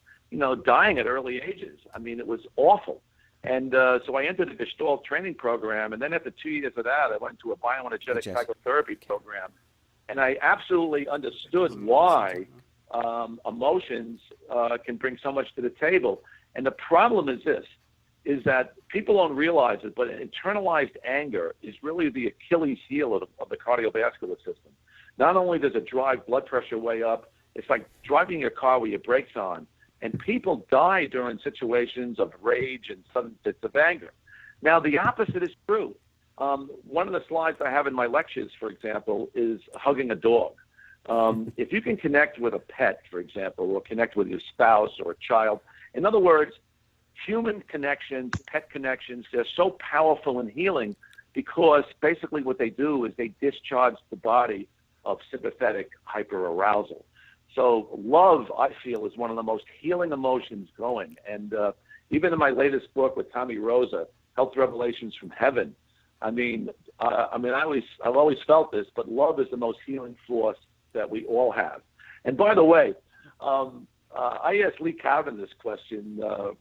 A: dying at early ages. I mean, it was awful. And so I entered the Gestalt training program. And then after 2 years of that, I went to a bioenergetic psychotherapy program. And I absolutely understood why emotions can bring so much to the table. And the problem is that people don't realize it, but internalized anger is really the Achilles heel of the cardiovascular system. Not only does it drive blood pressure way up, it's like driving your car with your brakes on. And people die during situations of rage and sudden fits of anger. Now, the opposite is true. One of the slides I have in my lectures, for example, is hugging a dog. If you can connect with a pet, for example, or connect with your spouse or a child, in other words, human connections, pet connections, they're so powerful and healing because basically what they do is they discharge the body of sympathetic hyperarousal. So love, I feel, is one of the most healing emotions going. And even in my latest book with Tommy Rosa, Health Revelations from Heaven, I've always felt this, but love is the most healing force that we all have. And by the way, I asked Lee Calvin this question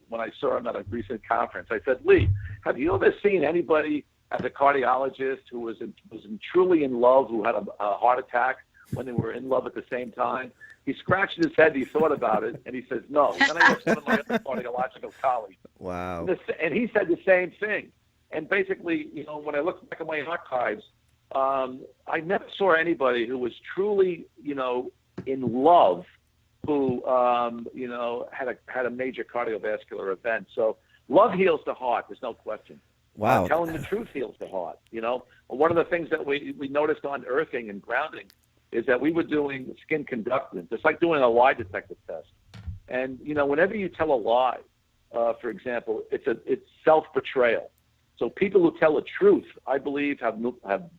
A: when I saw him at a recent conference. I said, Lee, have you ever seen anybody as a cardiologist who was truly in love, who had a heart attack when they were in love at the same time? He scratched his head. He thought about it, and he says, no. Then I asked one of my other cardiological colleagues.
B: Wow.
A: And he said the same thing. And basically, when I look back at my archives, I never saw anybody who was truly, in love, who, had a major cardiovascular event. So love heals the heart. There's no question.
B: Wow.
A: Telling the truth heals the heart. One of the things that we noticed on earthing and grounding is that we were doing skin conductance. It's like doing a lie detector test. And, whenever you tell a lie, for example, it's self-betrayal. So people who tell the truth, I believe, have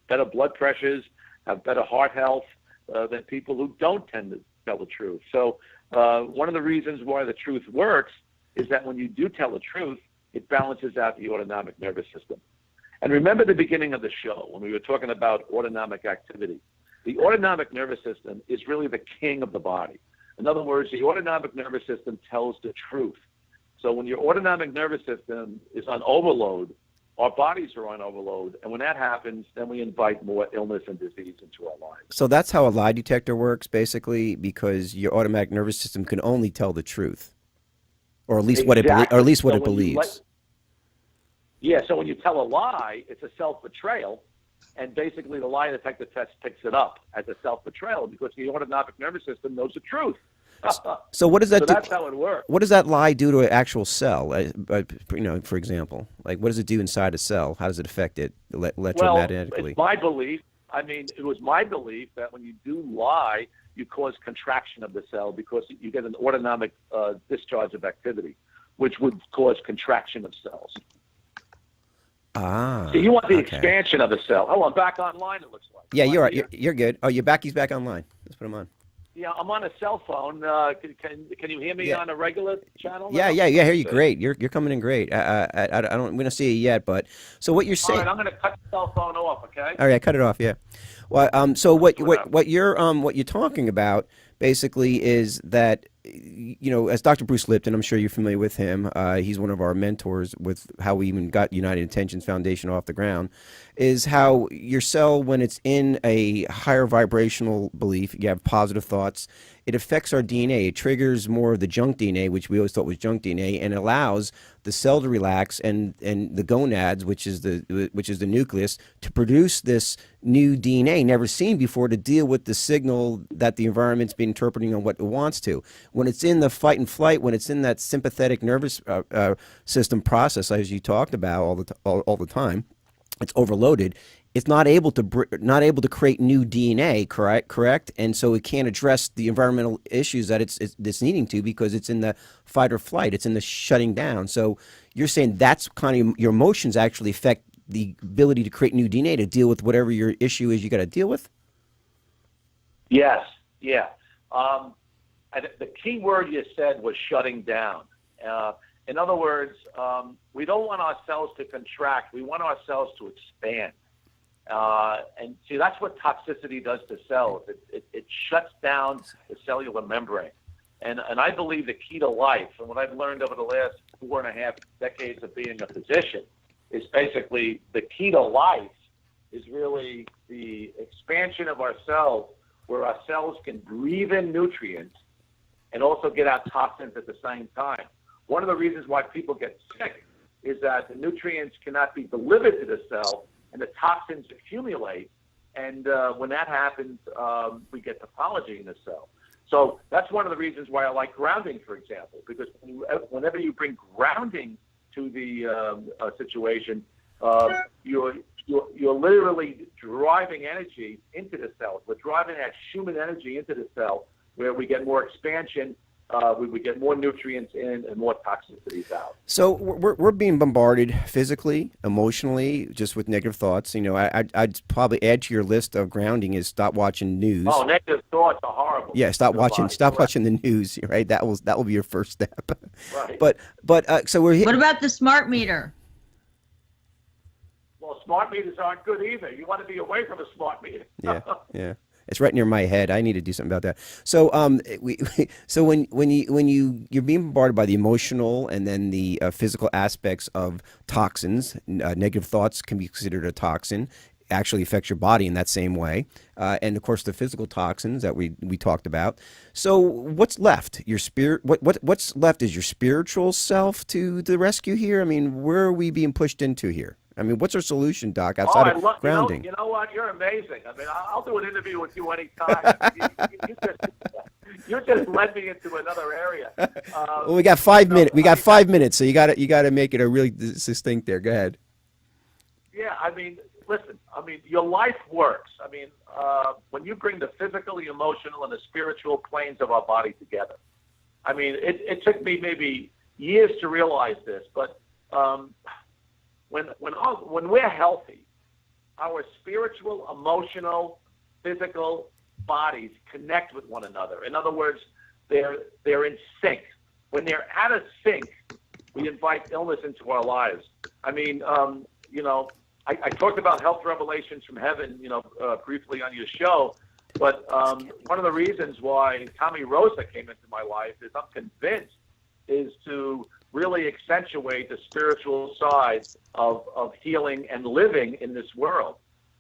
A: better blood pressures, have better heart health than people who don't tend to tell the truth. So one of the reasons why the truth works is that when you do tell the truth, it balances out the autonomic nervous system. And remember the beginning of the show when we were talking about autonomic activity. The autonomic nervous system is really the king of the body. In other words, the autonomic nervous system tells the truth. So when your autonomic nervous system is on overload, our bodies are on overload. And when that happens, then we invite more illness and disease into our lives.
B: So that's how a lie detector works, basically, because your automatic nervous system can only tell the truth, or at least what it believes.
A: So when you tell a lie, it's a self-betrayal. And basically, the lie detector test picks it up as a self-betrayal because the autonomic nervous system knows the truth.
B: So what does that do?
A: That's how it works.
B: What does that lie do to an actual cell? For example, like what does it do inside a cell? How does it affect it electromagnetically?
A: It's my belief. It was my belief that when you do lie, you cause contraction of the cell because you get an autonomic discharge of activity, which would cause contraction of cells. So you want the expansion of the cell. Hold on, back online it looks like.
B: Yeah, you're right. You're good. Oh, he's back online. Let's put him on.
A: Yeah, I'm on a cell phone. Can you hear me on a regular channel?
B: Yeah, I hear you great. You're coming in great. I'm going to see you yet, but so what you're saying.
A: All right, I'm going to cut the cell phone off. Okay.
B: All right, cut it off. Yeah. Well, so what you're talking about basically is that, as Dr. Bruce Lipton, I'm sure you're familiar with him. He's one of our mentors with how we even got United Intentions Foundation off the ground, is how your cell, when it's in a higher vibrational belief, you have positive thoughts, it affects our DNA. It triggers more of the junk DNA, which we always thought was junk DNA, and allows the cell to relax and the gonads, which is the nucleus, to produce this new DNA never seen before to deal with the signal that the environment's been interpreting on what it wants to. When it's in the fight and flight, when it's in that sympathetic nervous system process, as you talked about all the time, it's overloaded. It's not able to create new DNA, correct? And so it can't address the environmental issues that it's needing to because it's in the fight or flight. It's in the shutting down. So you're saying that's kind of your emotions actually affect the ability to create new DNA to deal with whatever your issue is you got to deal with?
A: Yes, yeah. The key word you said was shutting down. In other words, we don't want our cells to contract. We want our cells to expand. And see, that's what toxicity does to cells. It shuts down the cellular membrane. And I believe the key to life, and what I've learned over the last 4.5 decades of being a physician, is basically the key to life is really the expansion of our cells, where our cells can breathe in nutrients and also get out toxins at the same time. One of the reasons why people get sick is that the nutrients cannot be delivered to the cell and the toxins accumulate. And when that happens, we get pathology in the cell. So that's one of the reasons why I like grounding, for example, because whenever you bring grounding to the situation, you're literally driving energy into the cell. We're driving that Schumann energy into the cell, where we get more expansion, we get more nutrients in and more toxicities out.
B: So we're being bombarded physically, emotionally, just with negative thoughts. I'd probably add to your list of grounding is stop watching news.
A: Oh, negative thoughts are horrible.
B: Yeah, stop watching the news. Right, that will be your first step.
A: Right.
B: But so we're.
D: What about the smart meter?
A: Well, smart meters aren't good either. You want to be away from a smart meter.
B: Yeah. It's right near my head. I need to do something about that. So, so when you're being bombarded by the emotional and then the physical aspects of toxins, negative thoughts can be considered a toxin. actually affects your body in that same way. And of course, the physical toxins that we talked about. So what's left? Your spirit. What's left is your spiritual self to the rescue here. I mean, where are we being pushed into here? I mean, what's our solution, Doc, outside of grounding?
A: You know what? You're amazing. I mean, I'll do an interview with you anytime. you just led me into another area.
B: Well, we got 5 minutes. We got 5 minutes, so you got to make it a really distinct there. Go ahead.
A: Yeah, I mean, listen. I mean, your life works. I mean, when you bring the physical, the emotional, and the spiritual planes of our body together. I mean, it took me maybe years to realize this, but when we're healthy, our spiritual, emotional, physical bodies connect with one another. In other words, they're in sync. When they're out of sync, we invite illness into our lives. I mean, I talked about health revelations from heaven, briefly on your show, but one of the reasons why Tommy Rosa came into my life is I'm convinced is to really accentuate the spiritual side of healing and living in this world.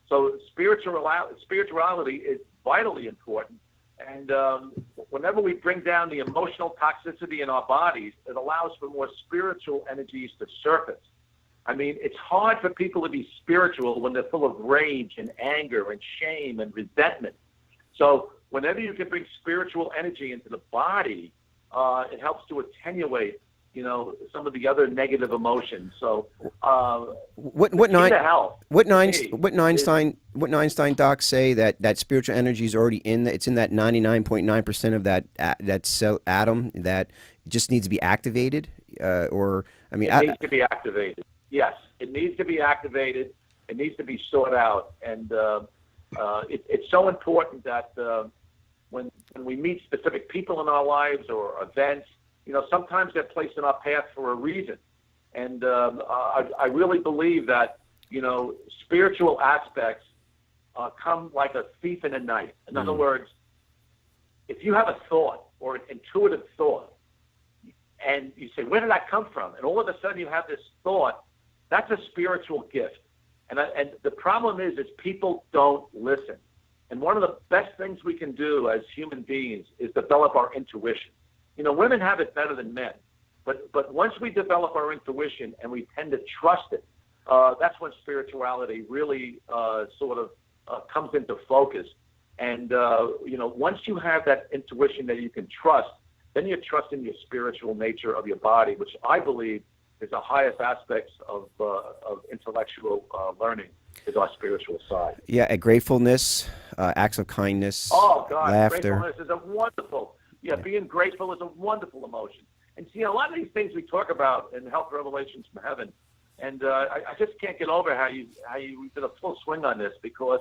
A: So spirituality is vitally important. And whenever we bring down the emotional toxicity in our bodies, it allows for more spiritual energies to surface. I mean, it's hard for people to be spiritual when they're full of rage and anger and shame and resentment. So whenever you can bring spiritual energy into the body, it helps to attenuate some of the other negative emotions. So,
B: what Einstein docs say that spiritual energy is already it's in that 99.9% of that cell atom that just needs to be activated, it needs to be activated. Yes, it needs to be activated. It needs to be sought out, and it's so important that when we meet specific people in our lives or events. Sometimes they're placed in our path for a reason. And I really believe that, spiritual aspects come like a thief in the night. In other words, if you have a thought or an intuitive thought, and you say, where did that come from? And all of a sudden you have this thought, that's a spiritual gift. And the problem is people don't listen. And one of the best things we can do as human beings is develop our intuition. Women have it better than men, but once we develop our intuition and we tend to trust it, that's when spirituality really comes into focus. And once you have that intuition that you can trust, then you're trusting your spiritual nature of your body, which I believe is the highest aspects of intellectual learning is our spiritual side. Yeah, gratefulness, acts of kindness, laughter.
A: Gratefulness is a wonderful. Yeah, being grateful is a wonderful emotion. And see, a lot of these things we talk about in Health Revelations from Heaven, and I just can't get over how you did a full swing on this, because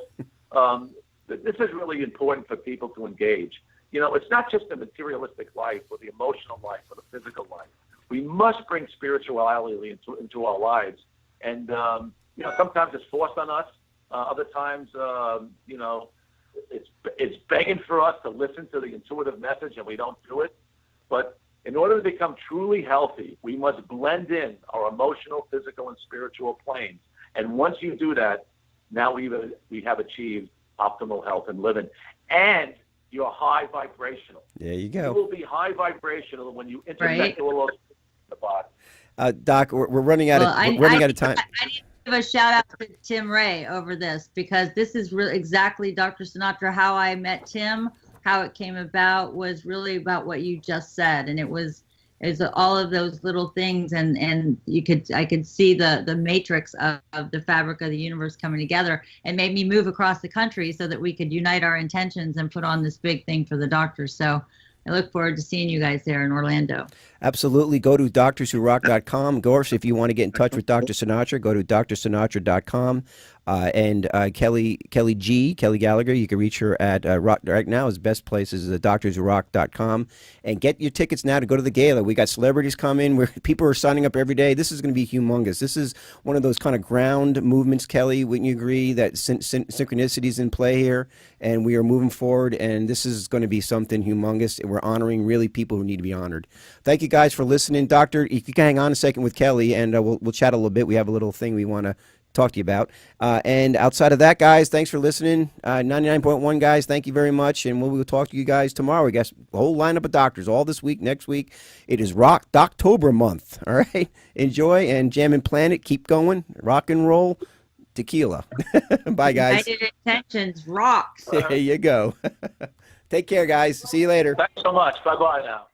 A: this is really important for people to engage. It's not just the materialistic life or the emotional life or the physical life. We must bring spirituality into our lives. And, sometimes it's forced on us. Other times, it's begging for us to listen to the intuitive message, and we don't do it. But in order to become truly healthy, we must blend in our emotional, physical, and spiritual planes. And once you do that, now we have achieved optimal health and living. And you're high vibrational.
B: There you go.
A: You will be high vibrational when you interconnect all those in the body.
B: Doc, we're running out of time.
D: I need to give a shout out to Tim Ray over this, because this is really exactly, Dr. Sinatra, how I met Tim, how it came about was really about what you just said. And it was all of those little things, and I could see the matrix of the fabric of the universe coming together, and made me move across the country so that we could unite our intentions and put on this big thing for the doctors. So I look forward to seeing you guys there in Orlando.
B: Absolutely. Go to doctorswhorock.com. Of course, if you want to get in touch with Dr. Sinatra, go to drsinatra.com. And Kelly Gallagher, you can reach her at right now. His best place is doctorswhorock.com. And get your tickets now to go to the gala. We got celebrities coming. Where people are signing up every day. This is going to be humongous. This is one of those kind of ground movements, Kelly. Wouldn't you agree that synchronicity is in play here? And we are moving forward. And this is going to be something humongous. And we're honoring really people who need to be honored. Thank you guys for listening. Doctor, if you can hang on a second with Kelly, and we'll chat a little bit. We have a little thing we want to talk to you about. And outside of that, guys, thanks for listening. 99.1 guys, thank you very much. And we will talk to you guys tomorrow. We got a whole lineup of doctors all this week, next week. It is October month. All right. Enjoy, and Jammin' Planet, keep going. Rock and roll. Tequila. Bye, guys.
D: United Intentions rocks.
B: There you go. Take care, guys. See you later.
E: Thanks so much. Bye-bye now.